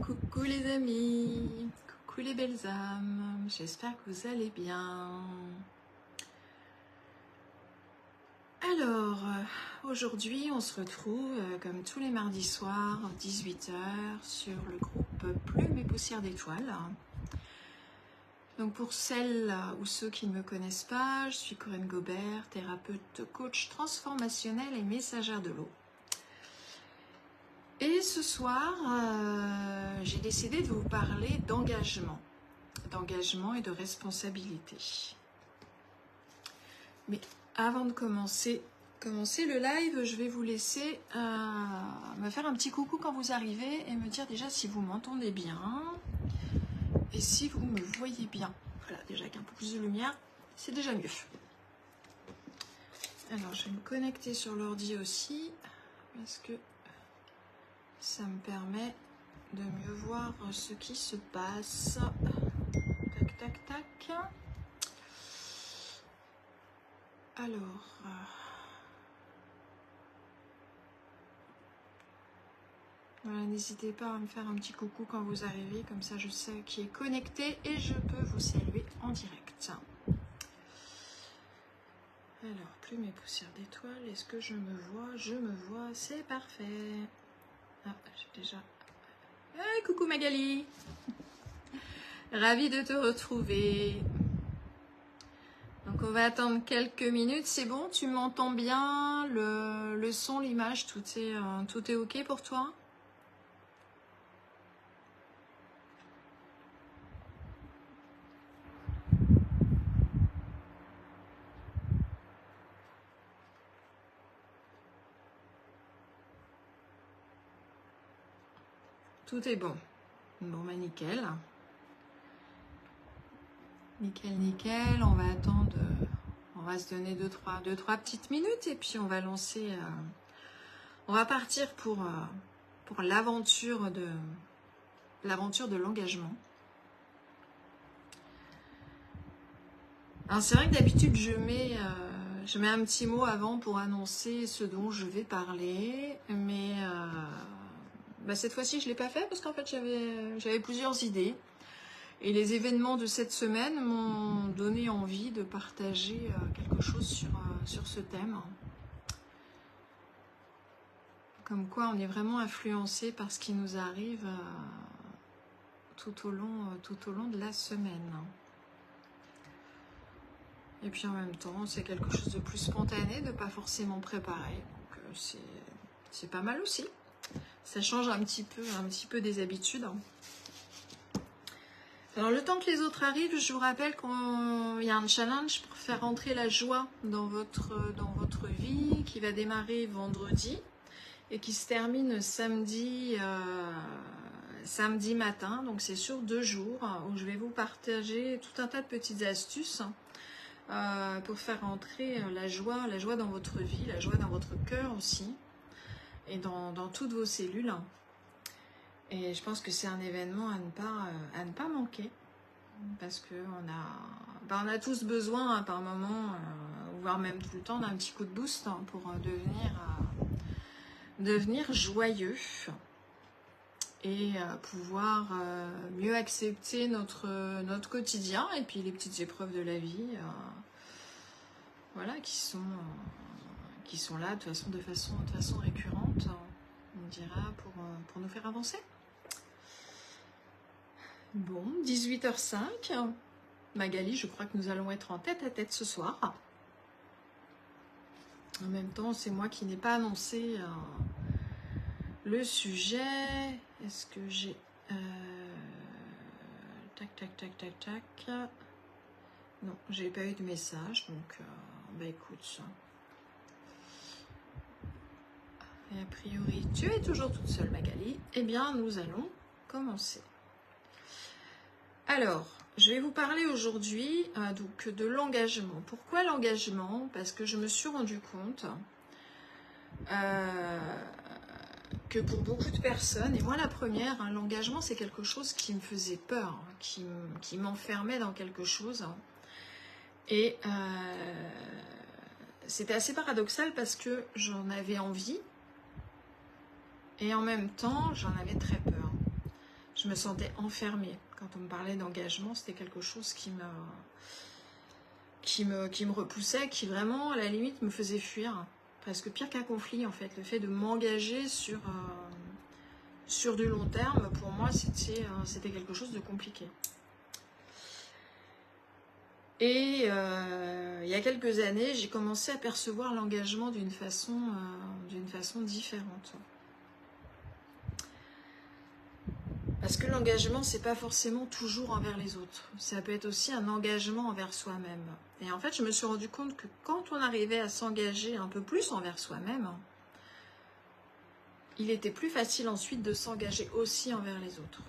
coucou les amis, coucou les belles âmes, j'espère que vous allez bien. Alors, aujourd'hui on se retrouve comme tous les mardis soirs à 18 h sur le groupe Plumes et Poussière d'étoiles. Donc pour celles ou ceux qui ne me connaissent pas, je suis Corinne Gobert, thérapeute, coach transformationnel et messagère de l'eau. Et ce soir, j'ai décidé de vous parler d'engagement et de responsabilité. Mais avant de commencer le live, je vais vous laisser me faire un petit coucou quand vous arrivez et me dire déjà si vous m'entendez bien et si vous me voyez bien. Voilà, déjà avec un peu plus de lumière, c'est déjà mieux. Alors, je vais me connecter sur l'ordi aussi parce que ça me permet de mieux voir ce qui se passe. Tac, tac, tac. Alors, voilà, n'hésitez pas à me faire un petit coucou quand vous arrivez, comme ça je sais qui est connecté et je peux vous saluer en direct. Alors, Plumes et Poussière d'étoiles, est-ce que je me vois? Je me vois, c'est parfait. Ah, j'ai déjà... Hey, coucou Magali. Ravie de te retrouver. Donc on va attendre quelques minutes. C'est bon, tu m'entends bien? Le son, l'image, tout est ok pour toi? Tout est bon. Bon, bah nickel. Nickel. On va attendre. On va se donner deux, trois petites minutes et puis on va lancer. On va partir pour l'aventure de l'engagement. Alors c'est vrai que d'habitude je mets un petit mot avant pour annoncer ce dont je vais parler, mais cette fois-ci je ne l'ai pas fait parce qu'en fait j'avais plusieurs idées et les événements de cette semaine m'ont donné envie de partager quelque chose sur ce thème. Comme quoi on est vraiment influencé par ce qui nous arrive tout au long de la semaine. Et puis en même temps, c'est quelque chose de plus spontané, de pas forcément préparé. Donc c'est pas mal aussi. Ça change un petit peu des habitudes. Alors le temps que les autres arrivent, je vous rappelle qu'il y a un challenge pour faire rentrer la joie dans votre vie qui va démarrer vendredi et qui se termine samedi matin. Donc c'est sur 2 jours où je vais vous partager tout un tas de petites astuces pour faire entrer la joie dans votre vie, la joie dans votre cœur aussi, et dans toutes vos cellules. Et je pense que c'est un événement à ne pas manquer, parce que on a tous besoin par moment, voire même tout le temps, d'un petit coup de boost pour devenir joyeux et pouvoir mieux accepter notre quotidien et puis les petites épreuves de la vie voilà, qui sont là de façon récurrente, on dira, pour nous faire avancer. Bon, 18h05, Magali, je crois que nous allons être en tête à tête ce soir. En même temps, c'est moi qui n'ai pas annoncé le sujet. Est-ce que j'ai... Tac. Non, j'ai pas eu de message, donc écoute. Et a priori, tu es toujours toute seule, Magali. Eh bien, nous allons commencer. Alors, je vais vous parler aujourd'hui donc de l'engagement. Pourquoi l'engagement? Parce que je me suis rendu compte que pour beaucoup de personnes, et moi la première, l'engagement c'est quelque chose qui me faisait peur, qui m'enfermait dans quelque chose. Et c'était assez paradoxal parce que j'en avais envie et en même temps j'en avais très peur. Je me sentais enfermée. Quand on me parlait d'engagement, c'était quelque chose qui me repoussait, qui vraiment, à la limite, me faisait fuir. Presque pire qu'un conflit, en fait. Le fait de m'engager sur du long terme, pour moi, c'était quelque chose de compliqué. Et il y a quelques années, j'ai commencé à percevoir l'engagement d'une façon différente. Parce que l'engagement, c'est pas forcément toujours envers les autres. Ça peut être aussi un engagement envers soi-même. Et en fait, je me suis rendu compte que quand on arrivait à s'engager un peu plus envers soi-même, il était plus facile ensuite de s'engager aussi envers les autres.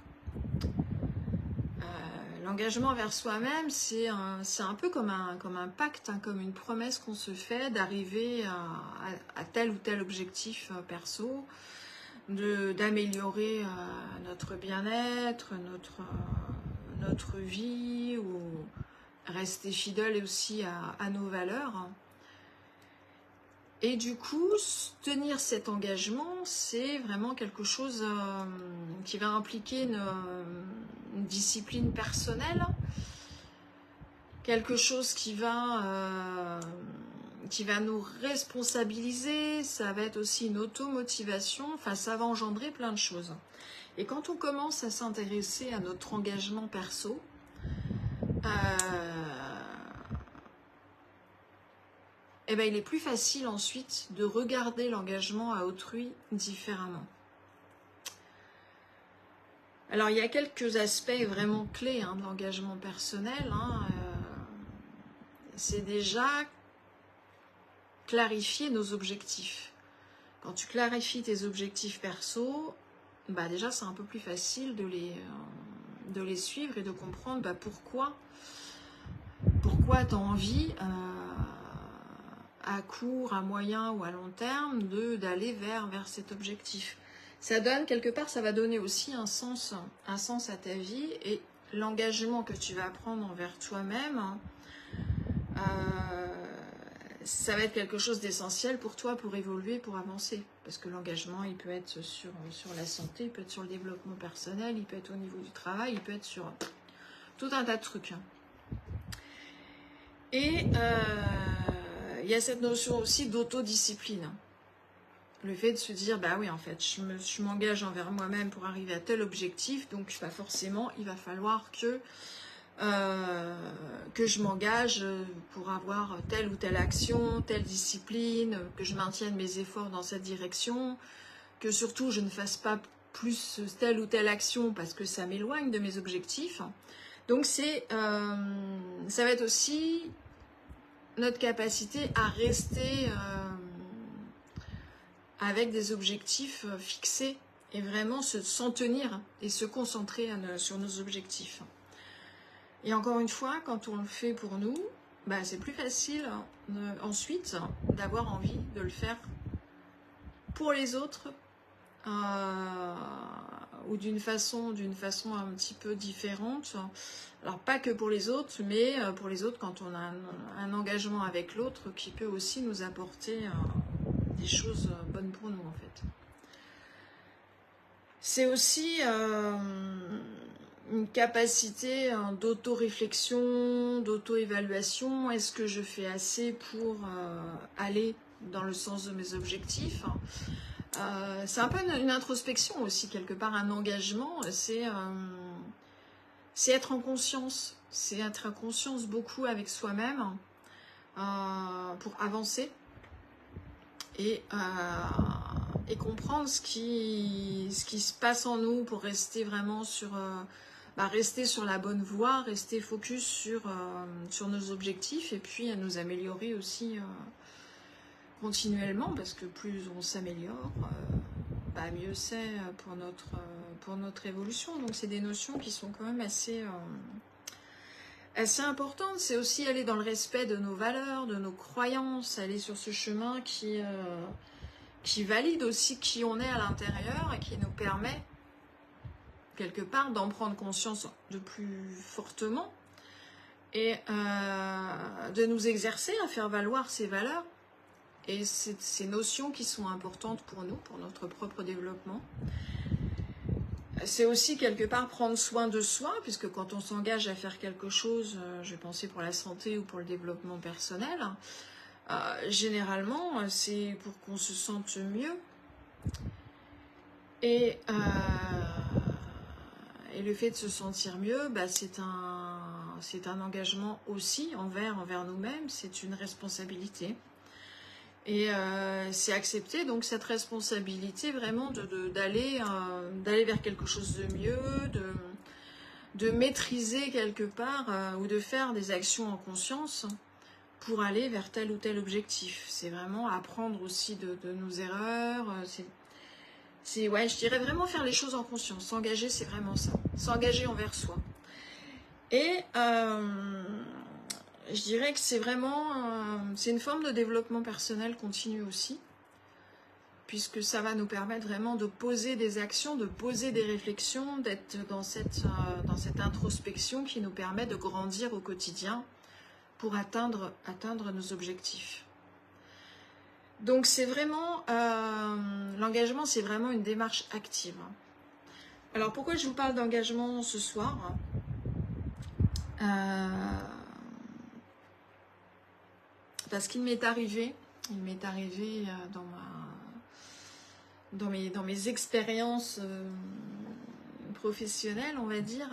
L'engagement envers soi-même, c'est un peu comme un pacte, hein, comme une promesse qu'on se fait d'arriver à tel ou tel objectif perso, d'améliorer notre bien-être, notre vie, ou rester fidèle aussi à nos valeurs. Et du coup, tenir cet engagement, c'est vraiment quelque chose qui va impliquer une discipline personnelle, quelque chose qui va nous responsabiliser, ça va être aussi une automotivation, enfin ça va engendrer plein de choses. Et quand on commence à s'intéresser à notre engagement perso, eh ben, il est plus facile ensuite de regarder l'engagement à autrui différemment. Alors, il y a quelques aspects vraiment clés de l'engagement personnel. C'est déjà clarifier nos objectifs. Quand tu clarifies tes objectifs perso, bah déjà, c'est un peu plus facile de les suivre et de comprendre pourquoi tu as envie, à court, à moyen ou à long terme, d'aller vers cet objectif. Ça donne, quelque part, ça va donner aussi un sens à ta vie, et l'engagement que tu vas prendre envers toi-même, ça va être quelque chose d'essentiel pour toi, pour évoluer, pour avancer. Parce que l'engagement, il peut être sur la santé, il peut être sur le développement personnel, il peut être au niveau du travail, il peut être sur tout un tas de trucs. Et il y a cette notion aussi d'autodiscipline. Le fait de se dire, bah oui, en fait, je m'engage envers moi-même pour arriver à tel objectif, donc forcément, il va falloir que je m'engage pour avoir telle ou telle action, telle discipline, que je maintienne mes efforts dans cette direction, que surtout je ne fasse pas plus telle ou telle action parce que ça m'éloigne de mes objectifs. Donc ça va être aussi notre capacité à rester avec des objectifs fixés et vraiment s'en tenir et se concentrer sur nos objectifs. Et encore une fois, quand on le fait pour nous, c'est plus facile ensuite d'avoir envie de le faire pour les autres ou d'une façon un petit peu différente. Alors pas que pour les autres, mais pour les autres quand on a un engagement avec l'autre qui peut aussi nous apporter des choses bonnes pour nous en fait. C'est aussi une capacité d'auto-réflexion, d'auto-évaluation. Est-ce que je fais assez pour aller dans le sens de mes objectifs ? C'est un peu une introspection aussi, quelque part, un engagement. C'est être en conscience. C'est être en conscience beaucoup avec soi-même pour avancer et comprendre ce qui se passe en nous pour rester vraiment rester sur la bonne voie, rester focus sur nos objectifs et puis à nous améliorer aussi continuellement, parce que plus on s'améliore, mieux c'est pour notre évolution. Donc c'est des notions qui sont quand même assez importantes. C'est aussi aller dans le respect de nos valeurs, de nos croyances, aller sur ce chemin qui valide aussi qui on est à l'intérieur et qui nous permet quelque part d'en prendre conscience de plus fortement et de nous exercer à faire valoir ces valeurs et ces notions qui sont importantes pour nous, pour notre propre développement. C'est aussi quelque part prendre soin de soi, puisque quand on s'engage à faire quelque chose, je vais penser pour la santé ou pour le développement personnel, généralement c'est pour qu'on se sente mieux. Et le fait de se sentir mieux, bah, c'est un engagement aussi envers nous-mêmes, c'est une responsabilité. Et c'est accepter donc cette responsabilité vraiment d'aller vers quelque chose de mieux, de maîtriser quelque part ou de faire des actions en conscience pour aller vers tel ou tel objectif. C'est vraiment apprendre aussi de nos erreurs. Ouais, je dirais vraiment faire les choses en conscience. S'engager, c'est vraiment ça. S'engager envers soi. Et je dirais que c'est vraiment c'est une forme de développement personnel continu aussi, puisque ça va nous permettre vraiment de poser des actions, de poser des réflexions, d'être dans cette introspection qui nous permet de grandir au quotidien pour atteindre nos objectifs. Donc c'est vraiment, l'engagement, c'est vraiment une démarche active. Alors pourquoi je vous parle d'engagement ce soir ? Parce qu'il m'est arrivé dans mes expériences professionnelles, on va dire,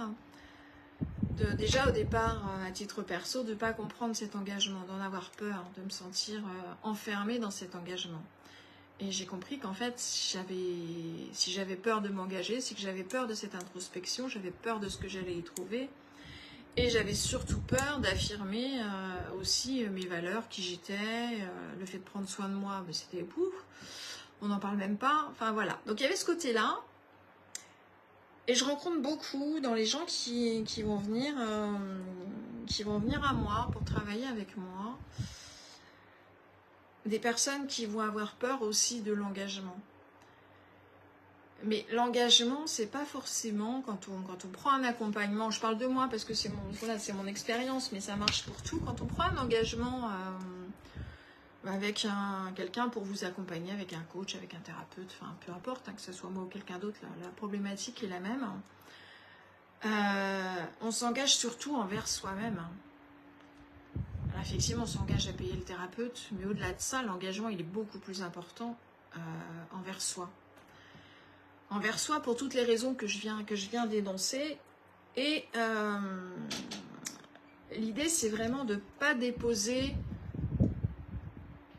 déjà au départ, à titre perso, de ne pas comprendre cet engagement, d'en avoir peur, de me sentir enfermée dans cet engagement. Et j'ai compris qu'en fait, si j'avais peur de m'engager, c'est que j'avais peur de cette introspection, j'avais peur de ce que j'allais y trouver. Et j'avais surtout peur d'affirmer aussi mes valeurs, qui j'étais, le fait de prendre soin de moi, c'était pouf, on n'en parle même pas, enfin voilà. Donc il y avait ce côté-là, et je rencontre beaucoup dans les gens qui vont venir à moi pour travailler avec moi, des personnes qui vont avoir peur aussi de l'engagement. Mais l'engagement, c'est pas forcément quand on prend un accompagnement. Je parle de moi parce que c'est mon expérience, mais ça marche pour tout. Quand on prend un engagement avec quelqu'un pour vous accompagner, avec un coach, avec un thérapeute, enfin peu importe, que ce soit moi ou quelqu'un d'autre, la problématique est la même. On s'engage surtout envers soi-même. Alors, effectivement, on s'engage à payer le thérapeute, mais au-delà de ça, l'engagement il est beaucoup plus important envers soi. Envers soi pour toutes les raisons que je viens d'énoncer. Et l'idée, c'est vraiment de ne pas déposer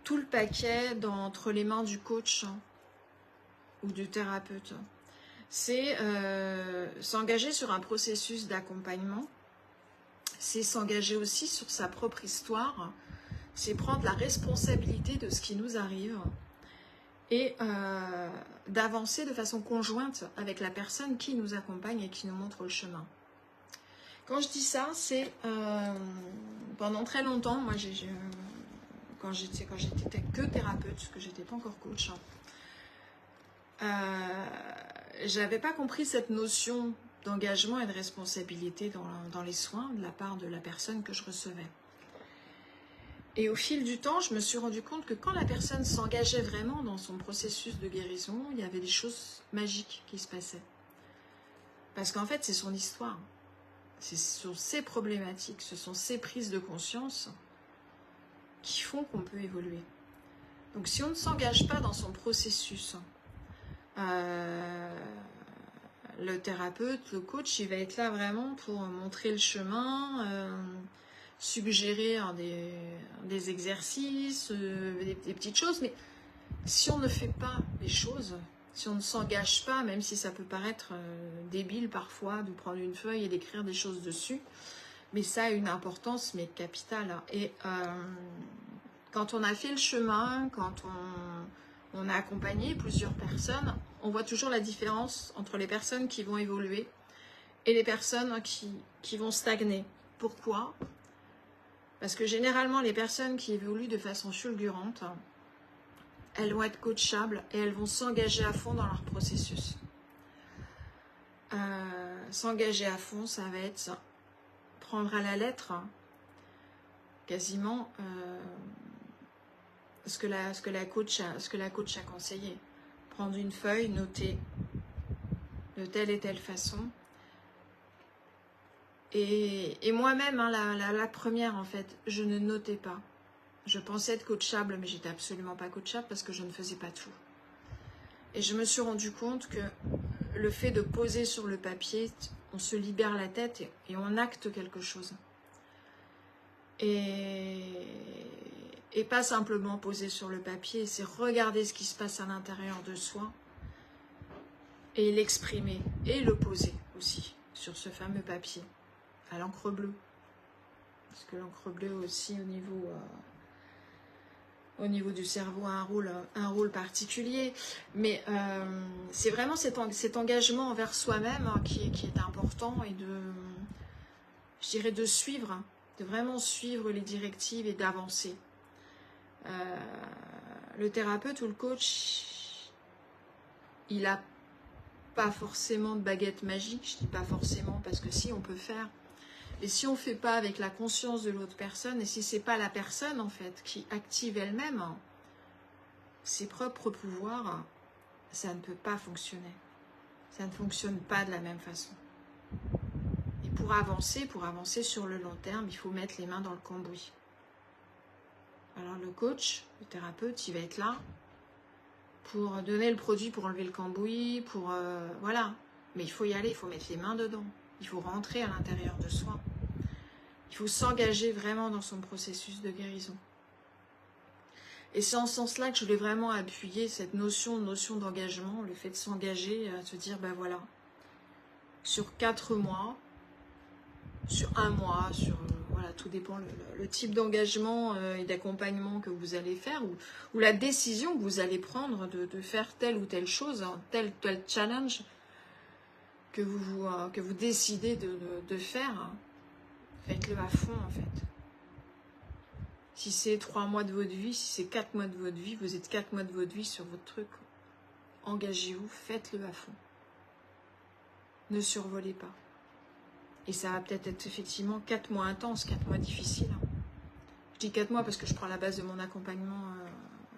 tout le paquet entre les mains du coach ou du thérapeute. C'est s'engager sur un processus d'accompagnement. C'est s'engager aussi sur sa propre histoire. C'est prendre la responsabilité de ce qui nous arrive. Et d'avancer de façon conjointe avec la personne qui nous accompagne et qui nous montre le chemin. Quand je dis ça, c'est pendant très longtemps, moi quand j'étais que thérapeute, parce que j'étais pas encore coach, j'avais pas compris cette notion d'engagement et de responsabilité dans les soins de la part de la personne que je recevais. Et au fil du temps, je me suis rendu compte que quand la personne s'engageait vraiment dans son processus de guérison, il y avait des choses magiques qui se passaient. Parce qu'en fait, c'est son histoire. Ce sont ses problématiques, ce sont ses prises de conscience qui font qu'on peut évoluer. Donc si on ne s'engage pas dans son processus, le thérapeute, le coach, il va être là vraiment pour montrer le chemin, suggérer des exercices, des petites choses, mais si on ne fait pas les choses, si on ne s'engage pas, même si ça peut paraître débile parfois de prendre une feuille et d'écrire des choses dessus, mais ça a une importance mais capitale. Et quand on a fait le chemin, quand on a accompagné plusieurs personnes, on voit toujours la différence entre les personnes qui vont évoluer et les personnes qui vont stagner. Pourquoi ? Parce que généralement, les personnes qui évoluent de façon fulgurante, elles vont être coachables et elles vont s'engager à fond dans leur processus. S'engager à fond, ça va être prendre à la lettre quasiment ce que la coach a conseillé. Prendre une feuille, noter de telle et telle façon. Et moi-même, hein, la première, en fait, je ne notais pas. Je pensais être coachable, mais j'étais absolument pas coachable parce que je ne faisais pas tout. Et je me suis rendu compte que le fait de poser sur le papier, on se libère la tête et on acte quelque chose. Et pas simplement poser sur le papier, c'est regarder ce qui se passe à l'intérieur de soi et l'exprimer et le poser aussi sur ce fameux papier à l'encre bleue. Parce que l'encre bleue aussi au niveau du cerveau a un rôle particulier. Mais c'est vraiment cet engagement envers soi-même qui est important et je dirais de suivre, de vraiment suivre les directives et d'avancer. Le thérapeute ou le coach, il n'a pas forcément de baguette magique. Je dis pas forcément parce que si, on peut faire. Et si on ne fait pas avec la conscience de l'autre personne, et si c'est pas la personne en fait qui active elle-même ses propres pouvoirs, ça ne peut pas fonctionner. Ça ne fonctionne pas de la même façon. Et pour avancer sur le long terme, il faut mettre les mains dans le cambouis. Alors le coach, le thérapeute, il va être là pour donner le produit, pour enlever le cambouis, voilà. Mais il faut y aller, il faut mettre les mains dedans. Il faut rentrer à l'intérieur de soi. Il faut s'engager vraiment dans son processus de guérison. Et c'est en ce sens-là que je voulais vraiment appuyer cette notion d'engagement, le fait de s'engager, à se dire, ben voilà, sur 4 mois, sur 1 mois, voilà, tout dépend le type d'engagement et d'accompagnement que vous allez faire, ou la décision que vous allez prendre de faire telle ou telle chose, hein, tel challenge que vous décidez de faire, faites-le à fond en fait. Si c'est 3 mois de votre vie, si c'est 4 mois de votre vie, vous êtes 4 mois de votre vie sur votre truc, engagez-vous, faites-le à fond. Ne survolez pas. Et ça va peut-être être effectivement 4 mois intenses, 4 mois difficiles. Je dis 4 mois parce que je prends la base de mon accompagnement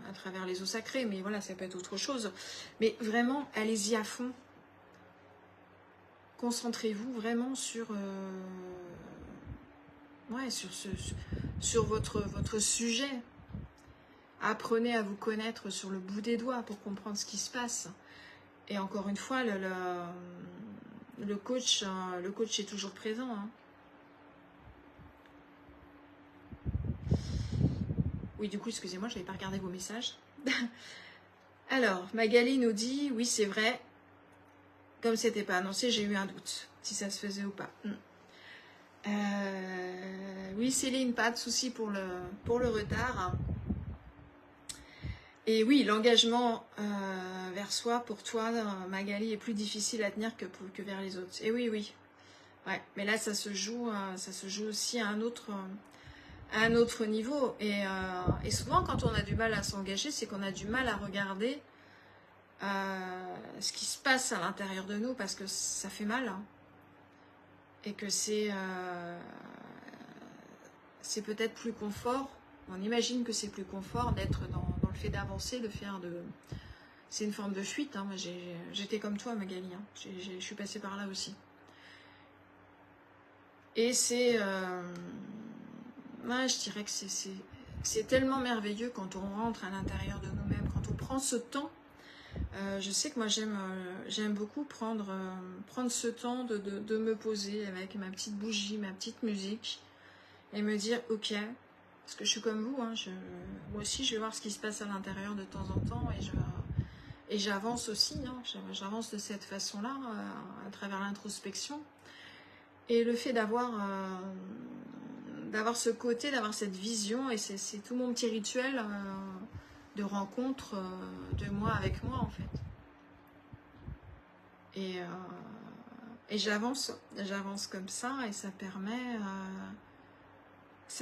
à travers les eaux sacrées, mais voilà, ça peut être autre chose. Mais vraiment, allez-y à fond. Concentrez-vous vraiment sur votre sujet. Apprenez à vous connaître sur le bout des doigts pour comprendre ce qui se passe. Et encore une fois, le coach est toujours présent. Hein. Oui, du coup, excusez-moi, je n'avais pas regardé vos messages. Alors, Magali nous dit, oui, c'est vrai, comme c'était pas annoncé, j'ai eu un doute, si ça se faisait ou pas. Oui, Céline, pas de souci pour le retard. Et oui, l'engagement vers soi, pour toi, Magali, est plus difficile à tenir que vers les autres. Et oui, oui. Ouais, mais là, ça se joue aussi à un autre niveau. Et souvent, quand on a du mal à s'engager, c'est qu'on a du mal à regarder ce qui se passe à l'intérieur de nous, parce que ça fait mal. Hein. Et que c'est peut-être plus confort. On imagine que c'est plus confort d'être dans le fait d'avancer, de faire de... C'est une forme de fuite. Hein. J'étais comme toi, Magali. Hein. Je suis passée par là aussi. Et c'est... je dirais que c'est tellement merveilleux quand on rentre à l'intérieur de nous-mêmes, quand on prend ce temps. Je sais que moi, j'aime beaucoup prendre ce temps de me poser avec ma petite bougie, ma petite musique, et me dire, ok... Parce que je suis comme vous, hein, moi aussi je vais voir ce qui se passe à l'intérieur de temps en temps et j'avance aussi, hein, j'avance de cette façon-là à travers l'introspection. Et le fait d'avoir ce côté, d'avoir cette vision, et c'est tout mon petit rituel de rencontre de moi avec moi en fait. Et j'avance comme ça et ça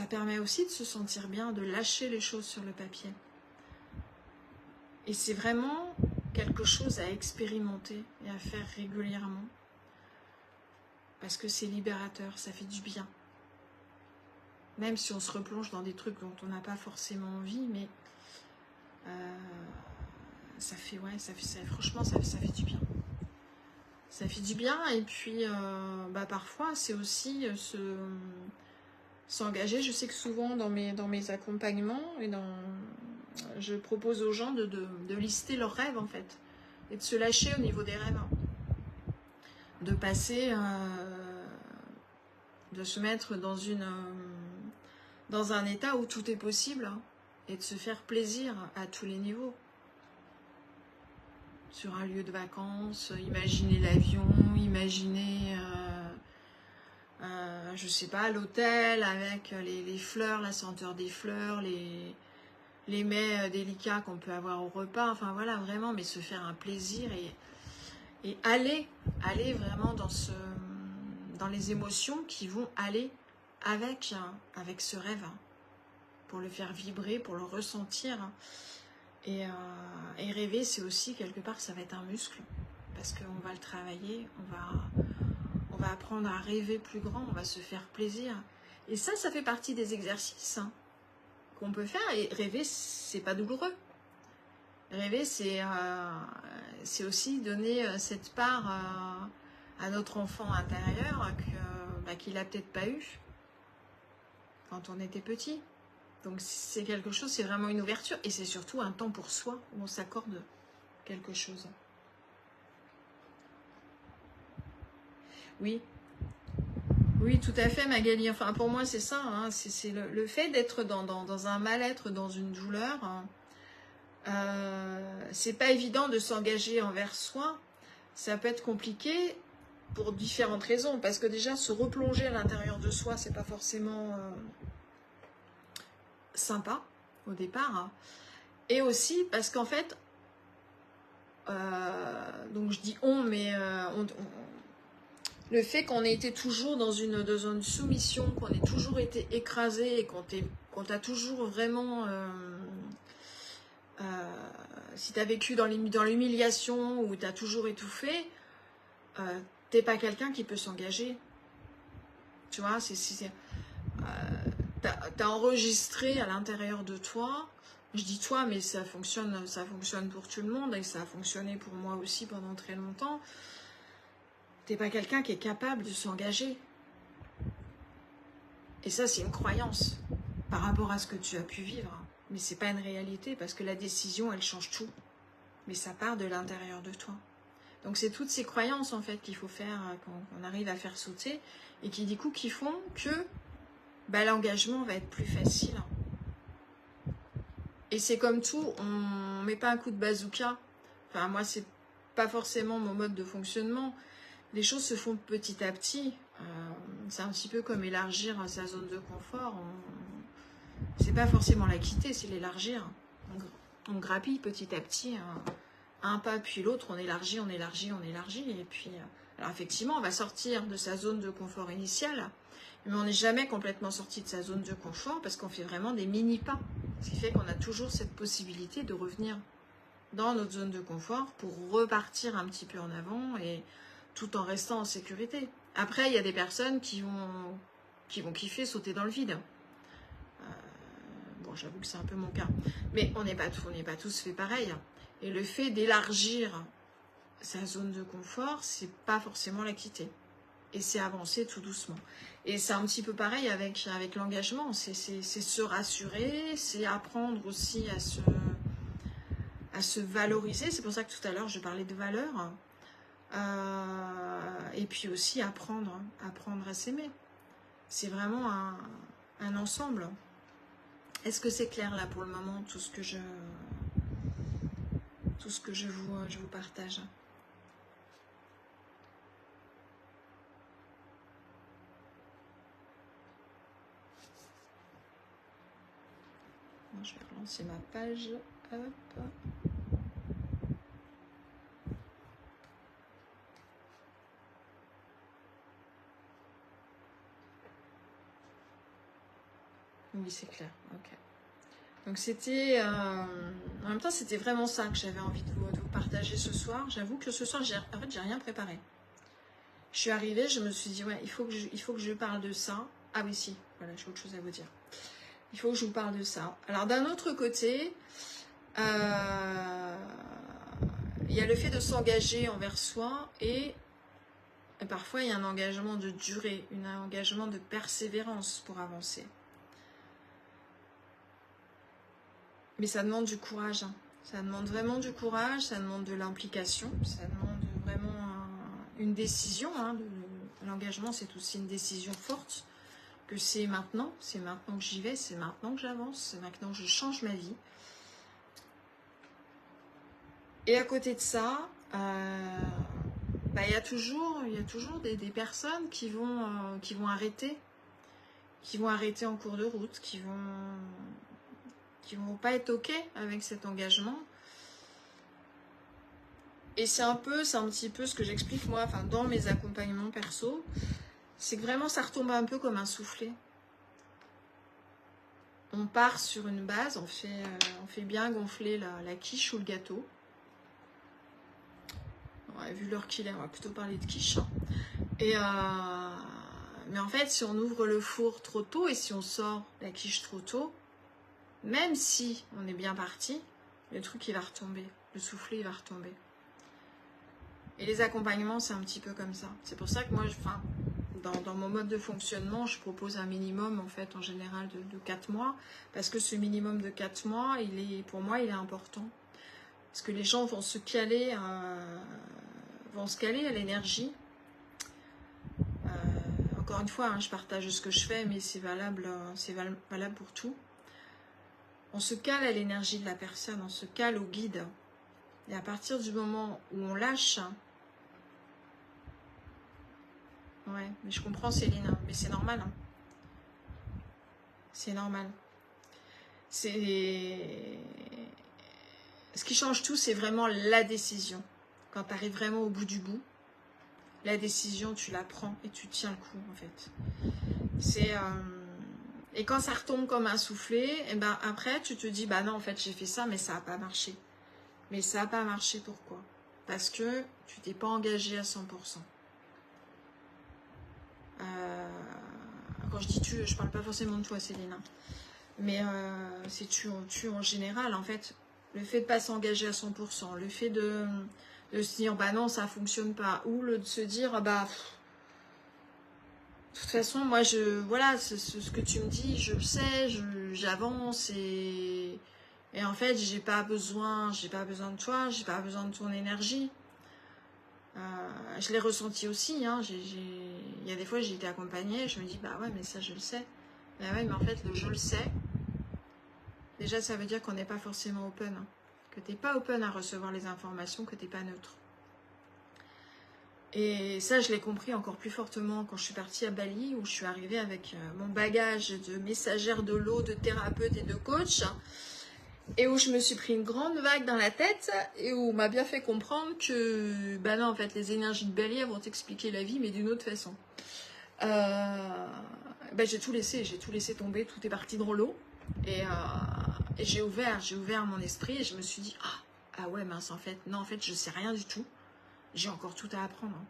permet aussi de se sentir bien, de lâcher les choses sur le papier. Et c'est vraiment quelque chose à expérimenter et à faire régulièrement. Parce que c'est libérateur, ça fait du bien. Même si on se replonge dans des trucs dont on n'a pas forcément envie, mais franchement, ça fait du bien. Ça fait du bien. Et puis, parfois, c'est aussi s'engager. Je sais que souvent, dans mes accompagnements, je propose aux gens de lister leurs rêves, en fait. Et de se lâcher au niveau des rêves. De passer, de se mettre dans un état où tout est possible. Et de se faire plaisir à tous les niveaux. Sur un lieu de vacances, imaginer l'avion, imaginer, je sais pas, l'hôtel avec les fleurs, la senteur des fleurs, les mets délicats qu'on peut avoir au repas, enfin voilà, vraiment, mais se faire un plaisir et aller vraiment dans les émotions qui vont aller avec ce rêve, pour le faire vibrer, pour le ressentir. Et rêver, c'est aussi, quelque part, ça va être un muscle. Parce qu'on va le travailler, on va apprendre à rêver plus grand, on va se faire plaisir. Et ça fait partie des exercices qu'on peut faire. Et rêver, c'est pas douloureux. Rêver, c'est aussi donner cette part à notre enfant intérieur qu'il n'a peut-être pas eu quand on était petit. Donc c'est quelque chose, c'est vraiment une ouverture. Et c'est surtout un temps pour soi, où on s'accorde quelque chose. Oui. Oui, tout à fait, Magali. Enfin, pour moi, c'est ça. Hein. C'est le fait d'être dans un mal-être, dans une douleur. C'est pas évident de s'engager envers soi. Ça peut être compliqué pour différentes raisons. Parce que déjà, se replonger à l'intérieur de soi, c'est pas forcément sympa au départ. Hein. Et aussi parce qu'en fait, donc je dis on, mais le fait qu'on ait été toujours dans une soumission, qu'on ait toujours été écrasé et qu'on t'a toujours vraiment... si t'as vécu dans l'humiliation ou t'as toujours étouffé, t'es pas quelqu'un qui peut s'engager. Tu vois, t'as enregistré à l'intérieur de toi, je dis toi, mais ça fonctionne pour tout le monde et ça a fonctionné pour moi aussi pendant très longtemps. T'es pas quelqu'un qui est capable de s'engager. Et ça, c'est une croyance par rapport à ce que tu as pu vivre. Mais c'est pas une réalité parce que la décision, elle change tout. Mais ça part de l'intérieur de toi. Donc c'est toutes ces croyances en fait qu'il faut faire, qu'on arrive à faire sauter et qui font que l'engagement va être plus facile. Et c'est comme tout, on met pas un coup de bazooka. Enfin moi c'est pas forcément mon mode de fonctionnement. Les choses se font petit à petit. C'est un petit peu comme élargir sa zone de confort. C'est pas forcément la quitter, c'est l'élargir. On grappille petit à petit, un pas puis l'autre, on élargit. Et puis, alors effectivement, on va sortir de sa zone de confort initiale, mais on n'est jamais complètement sorti de sa zone de confort parce qu'on fait vraiment des mini-pas. Ce qui fait qu'on a toujours cette possibilité de revenir dans notre zone de confort pour repartir un petit peu en avant et tout en restant en sécurité. Après, il y a des personnes qui vont kiffer sauter dans le vide. Bon, j'avoue que c'est un peu mon cas. Mais on n'est pas tous fait pareil. Et le fait d'élargir sa zone de confort, c'est pas forcément la quitter. Et c'est avancer tout doucement. Et c'est un petit peu pareil avec l'engagement. C'est se rassurer, c'est apprendre aussi à se valoriser. C'est pour ça que tout à l'heure, je parlais de valeur. Et puis aussi apprendre à s'aimer. C'est vraiment un ensemble. Est-ce que c'est clair là pour le moment, tout ce que je vous partage? Je vais relancer ma page. Hop. Oui, c'est clair. Ok. Donc c'était... en même temps, c'était vraiment ça que j'avais envie de vous partager ce soir. J'avoue que ce soir, en fait, j'ai rien préparé. Je suis arrivée, je me suis dit, ouais, il faut que je parle de ça. Ah oui, si, voilà, j'ai autre chose à vous dire. Il faut que je vous parle de ça. Alors, d'un autre côté, il y a le fait de s'engager envers soi et Et parfois, il y a un engagement de durée, un engagement de persévérance pour avancer. Mais ça demande du courage. Hein. Ça demande vraiment du courage, ça demande de l'implication, ça demande vraiment une décision. Hein. L'engagement, c'est aussi une décision forte, que c'est maintenant que j'y vais, c'est maintenant que j'avance, c'est maintenant que je change ma vie. Et à côté de ça, il y a toujours des personnes qui vont arrêter en cours de route, qui vont pas être OK avec cet engagement. Et c'est un petit peu ce que j'explique moi, enfin dans mes accompagnements perso, c'est que vraiment ça retombe un peu comme un soufflet. On part sur une base, on fait bien gonfler la quiche ou le gâteau. Ouais, vu l'heure qu'il est, on va plutôt parler de quiche. Mais en fait, si on ouvre le four trop tôt et si on sort la quiche trop tôt, même si on est bien parti, le truc il va retomber, le soufflet il va retomber. Et les accompagnements, c'est un petit peu comme ça. C'est pour ça que moi, dans mon mode de fonctionnement, je propose un minimum, en fait, en général, de 4 mois. Parce que ce minimum de 4 mois, pour moi, il est important. Parce que les gens vont se caler à l'énergie. Encore une fois, hein, je partage ce que je fais, mais c'est valable pour tout. On se cale à l'énergie de la personne, on se cale au guide. Et à partir du moment où on lâche... Ouais, mais je comprends Céline, hein, mais c'est normal. Hein. C'est normal. Ce qui change tout, c'est vraiment la décision. Quand tu arrives vraiment au bout du bout, la décision, tu la prends et tu tiens le coup, en fait. Et quand ça retombe comme un soufflet, et ben après, tu te dis, bah non, en fait, j'ai fait ça, mais ça n'a pas marché. Mais ça n'a pas marché, pourquoi? Parce que tu t'es pas engagé à 100%. Quand je dis tu, je parle pas forcément de toi, Céline. Hein. Mais c'est tu en général, en fait. Le fait de pas s'engager à 100%, le fait de se dire, bah non, ça fonctionne pas. Ou de se dire, bah... De toute façon, moi, voilà, ce que tu me dis, je le sais, j'avance et en fait, j'ai pas besoin de toi, j'ai pas besoin de ton énergie. Je l'ai ressenti aussi, hein, il y a des fois, j'ai été accompagnée, je me dis, bah ouais, mais ça, je le sais. Bah ouais, mais en fait, le je le sais, déjà, ça veut dire qu'on n'est pas forcément open, hein, que t'es pas open à recevoir les informations, que t'es pas neutre. Et ça, je l'ai compris encore plus fortement quand je suis partie à Bali, où je suis arrivée avec mon bagage de messagère de l'eau, de thérapeute et de coach, et où je me suis pris une grande vague dans la tête, et où on m'a bien fait comprendre que, bah non, en fait, les énergies de Bali, elles vont t'expliquer la vie, mais d'une autre façon. J'ai tout laissé tomber, tout est parti dans l'eau, et j'ai ouvert mon esprit, et je me suis dit, ah ouais, mince, en fait, non, en fait, je sais rien du tout. J'ai encore tout à apprendre. Hein.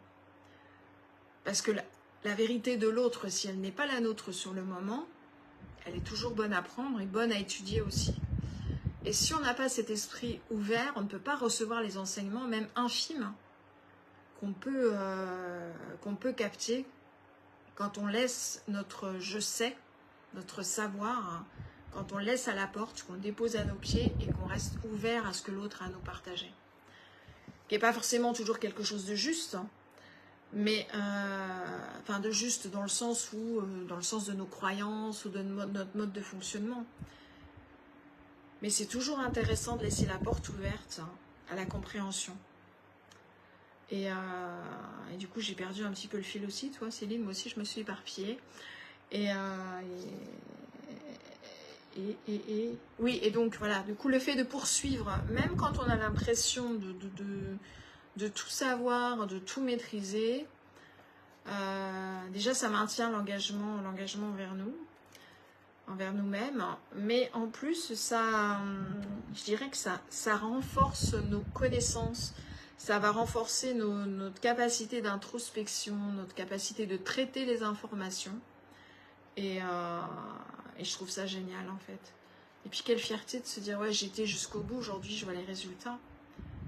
Parce que la vérité de l'autre, si elle n'est pas la nôtre sur le moment, elle est toujours bonne à prendre et bonne à étudier aussi. Et si on n'a pas cet esprit ouvert, on ne peut pas recevoir les enseignements, même infimes, qu'on peut capter quand on laisse notre je sais, notre savoir, quand on laisse à la porte, qu'on dépose à nos pieds et qu'on reste ouvert à ce que l'autre a à nous partager. Qui n'est pas forcément toujours quelque chose de juste, mais de juste dans le sens de nos croyances ou de notre mode de fonctionnement. Mais c'est toujours intéressant de laisser la porte ouverte à la compréhension. Et du coup, j'ai perdu un petit peu le fil aussi, toi, Céline, moi aussi, je me suis éparpillée. Oui, et donc, voilà, du coup, le fait de poursuivre, même quand on a l'impression de tout savoir, de tout maîtriser, déjà, ça maintient l'engagement envers nous-mêmes, mais en plus, je dirais que ça renforce nos connaissances, ça va renforcer notre capacité d'introspection, notre capacité de traiter les informations, et je trouve ça génial, en fait. Et puis, quelle fierté de se dire, ouais, j'étais jusqu'au bout, aujourd'hui, je vois les résultats.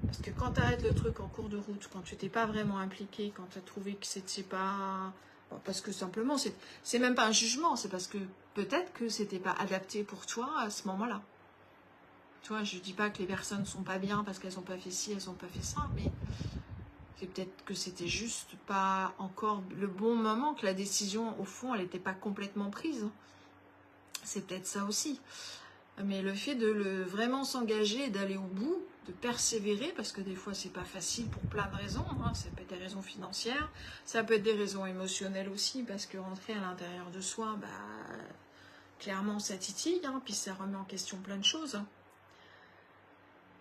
Parce que quand tu arrêtes le truc en cours de route, quand tu t'es pas vraiment impliqué, quand tu as trouvé que c'était pas... Bon, parce que simplement, c'est même pas un jugement, c'est parce que peut-être que c'était pas adapté pour toi à ce moment-là. Tu vois, je dis pas que les personnes sont pas bien parce qu'elles ont pas fait ci, elles ont pas fait ça, mais c'est peut-être que c'était juste pas encore le bon moment, que la décision, au fond, elle n'était pas complètement prise. C'est peut-être ça aussi. Mais le fait de vraiment s'engager et d'aller au bout, de persévérer, parce que des fois c'est pas facile pour plein de raisons, hein. Ça peut être des raisons financières, ça peut être des raisons émotionnelles aussi, parce que rentrer à l'intérieur de soi, bah, clairement ça titille, hein, puis ça remet en question plein de choses.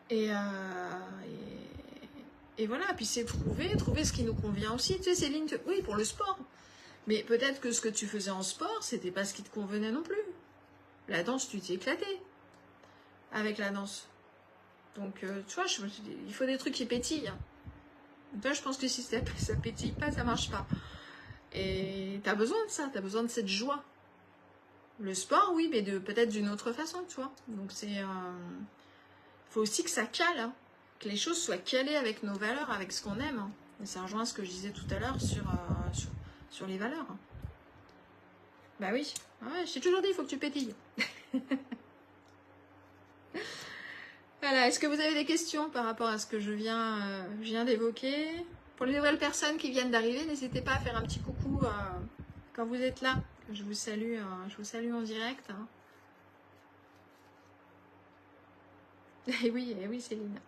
Et voilà, puis c'est trouver ce qui nous convient aussi. Tu sais, Céline, oui, pour le sport. Mais peut-être que ce que tu faisais en sport, c'était pas ce qui te convenait non plus. La danse, tu t'es éclaté avec la danse. Donc, tu vois, il faut des trucs qui pétillent. Toi, je pense que si ça pétille pas, ça marche pas. Et t'as besoin de ça, t'as besoin de cette joie. Le sport, oui, mais peut-être d'une autre façon, tu vois. Donc, faut aussi que ça cale, hein. Que les choses soient calées avec nos valeurs, avec ce qu'on aime. Hein. Et ça rejoint ce que je disais tout à l'heure sur les valeurs. Bah oui, ouais, je t'ai toujours dit, il faut que tu pétilles. Voilà, est-ce que vous avez des questions par rapport à ce que je viens d'évoquer? Pour les nouvelles personnes qui viennent d'arriver, n'hésitez pas à faire un petit coucou quand vous êtes là. Je vous salue en direct. Hein. Eh oui, Céline.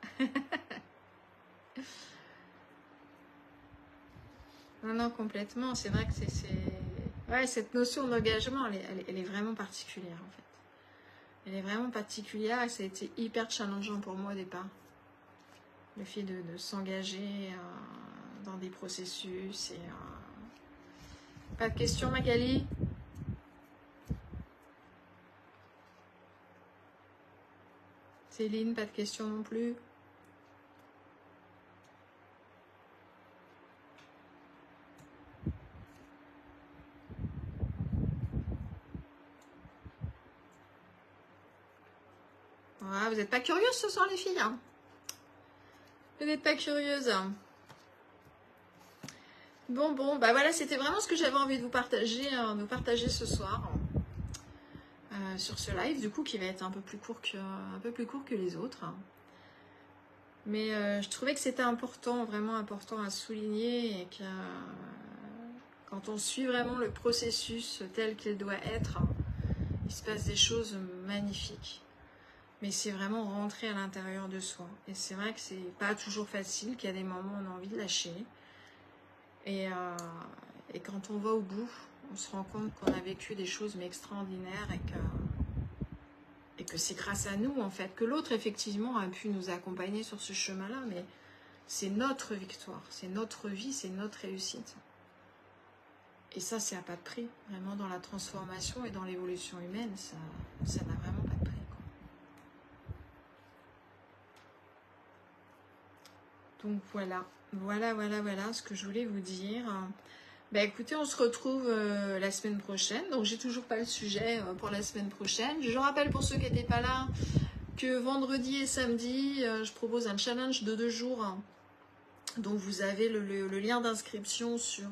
Non, complètement. C'est vrai que ouais, cette notion d'engagement, elle est vraiment particulière, en fait. Elle est vraiment particulière et ça a été hyper challengeant pour moi au départ. Le fait de s'engager dans des processus. Pas de questions, Magali? Céline, pas de questions non plus? Ah, vous n'êtes pas curieuses ce soir, les filles, hein? Vous n'êtes pas curieuses. Bon, bah voilà, c'était vraiment ce que j'avais envie de vous partager ce soir sur ce live, du coup, qui va être un peu plus court que les autres. Mais je trouvais que c'était important, vraiment important à souligner et que quand on suit vraiment le processus tel qu'il doit être, il se passe des choses magnifiques. Mais c'est vraiment rentrer à l'intérieur de soi. Et c'est vrai que c'est pas toujours facile, qu'il y a des moments où on a envie de lâcher. Et quand on va au bout, on se rend compte qu'on a vécu des choses mais extraordinaires et que c'est grâce à nous, en fait, que l'autre, effectivement, a pu nous accompagner sur ce chemin-là. Mais c'est notre victoire, c'est notre vie, c'est notre réussite. Et ça, c'est à pas de prix. Vraiment, dans la transformation et dans l'évolution humaine, ça n'a vraiment pas de prix. Donc voilà ce que je voulais vous dire. Bah écoutez, on se retrouve la semaine prochaine. Donc j'ai toujours pas le sujet pour la semaine prochaine. Je rappelle pour ceux qui n'étaient pas là que vendredi et samedi, je propose un challenge de 2 jours. Donc vous avez le lien d'inscription sur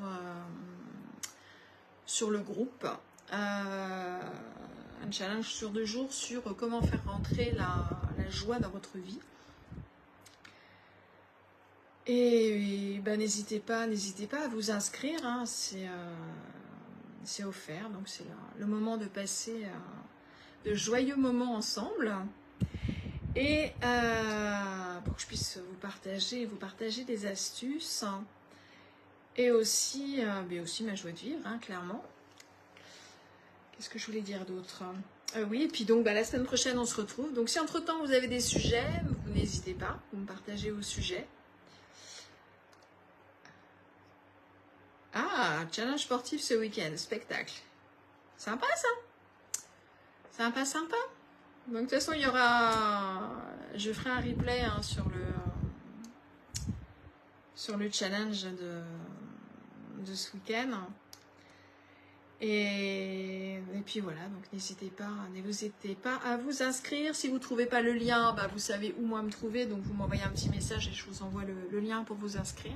le groupe. Un challenge sur 2 jours sur comment faire rentrer la joie dans votre vie. Et ben, n'hésitez pas à vous inscrire, hein, c'est offert, donc c'est le moment de passer de joyeux moments ensemble. Et pour que je puisse vous partager des astuces, hein, et aussi ma joie de vivre, hein, clairement. Qu'est-ce que je voulais dire d'autre? Oui, et puis donc la semaine prochaine on se retrouve. Donc si entre-temps vous avez des sujets, vous n'hésitez pas, vous me partagez vos sujets. Ah, challenge sportif ce week-end, spectacle. Sympa ça. Sympa. Donc de toute façon, je ferai un replay hein, sur le challenge de ce week-end. Et puis voilà, donc n'hésitez pas à vous inscrire. Si vous ne trouvez pas le lien, bah vous savez où moi me trouver, donc vous m'envoyez un petit message et je vous envoie le lien pour vous inscrire.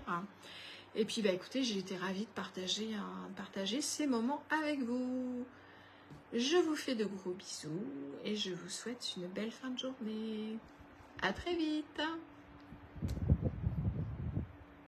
Et puis bah écoutez, j'ai été ravie de partager ces moments avec vous. Je vous fais de gros bisous et je vous souhaite une belle fin de journée. À très vite.